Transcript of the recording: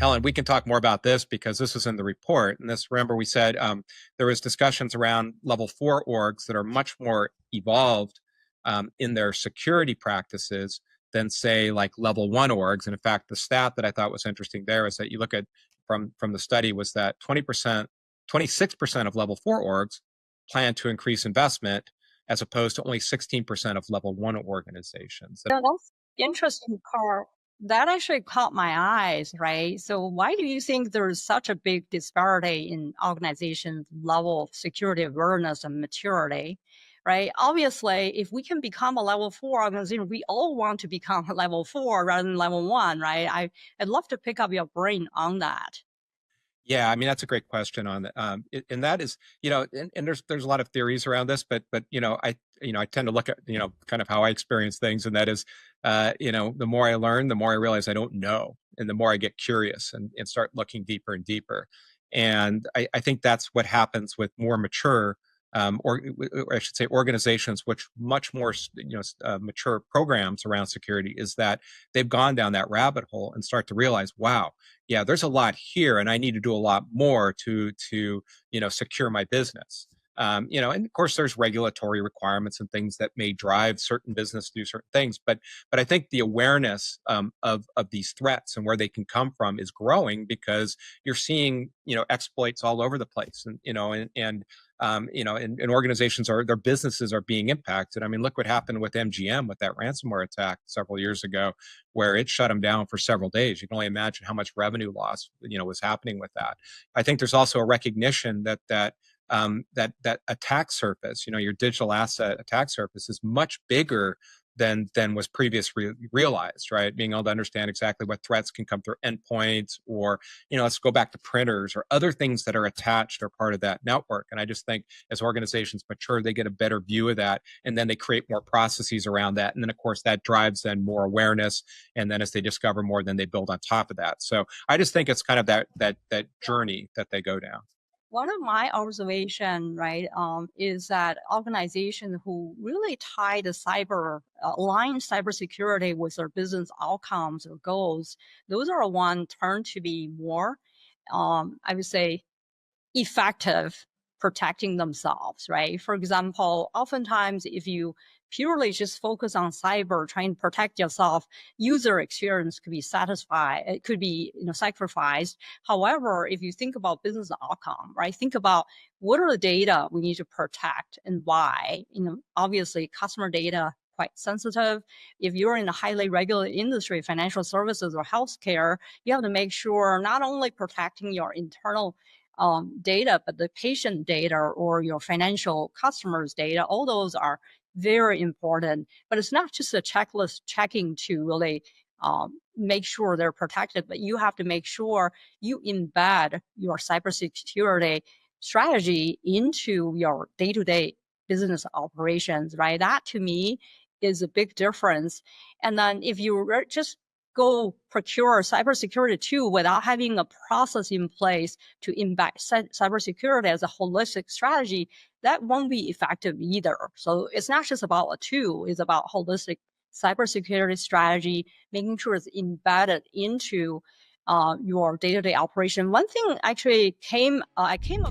Helen, we can talk more about this because this was in the report. And this, remember, we said there was discussions around level 4 orgs that are much more evolved in their security practices than, say, like level 1 orgs. And in fact, the stat that I thought was interesting there is that you look at from the study was that 20%, 26% of level 4 orgs plan to increase investment, as opposed to only 16% of level 1 organizations. Yeah, that's interesting, Carl. That actually caught my eyes, right? So why do you think there's such a big disparity in organizations' level of security awareness and maturity, right? Obviously, if we can become a level 4 organization, we all want to become a level 4 rather than level 1, right? I'd love to pick up your brain on that. Yeah, I mean that's a great question on that, and that is, and there's a lot of theories around this, but I tend to look at kind of how I experience things, and that is, the more I learn, the more I realize I don't know, and the more I get curious and start looking deeper and deeper, and I think that's what happens with more mature, or I should say, organizations which much more mature programs around security, is that they've gone down that rabbit hole and start to realize, wow, yeah, there's a lot here, and I need to do a lot more to secure my business. And of course, there's regulatory requirements and things that may drive certain business to do certain things, but I think the awareness of these threats and where they can come from is growing, because you're seeing exploits all over the place, and organizations their businesses are being impacted. I mean, look what happened with MGM with that ransomware attack several years ago, where it shut them down for several days. You can only imagine how much revenue loss was happening with that. I think there's also a recognition that attack surface, your digital asset attack surface, is much bigger than was previously realized, right? Being able to understand exactly what threats can come through endpoints, or let's go back to printers or other things that are attached or part of that network. And I just think as organizations mature, they get a better view of that, and then they create more processes around that, and then of course that drives then more awareness, and then as they discover more, then they build on top of that. So I just think it's kind of that journey that they go down. One of my observation, right, is that organizations who really tie the align cybersecurity with their business outcomes or goals, those are the ones turn to be more, I would say, effective protecting themselves, right? For example, oftentimes if you purely just focus on cyber, trying to protect yourself, user experience could be satisfied, it could be sacrificed. However, if you think about business outcome, right? Think about what are the data we need to protect and why. Obviously customer data quite sensitive. If you're in a highly regulated industry, financial services or healthcare, you have to make sure not only protecting your internal data, but the patient data or your financial customers' data, all those are very important. But it's not just a checklist checking to really make sure they're protected, but you have to make sure you embed your cybersecurity strategy into your day-to-day business operations, right? That to me is a big difference. And then if you just go procure cybersecurity tool without having a process in place to embed cybersecurity as a holistic strategy, that won't be effective either. So it's not just about a tool, it's about holistic cybersecurity strategy, making sure it's embedded into your day-to-day operation. One thing actually I came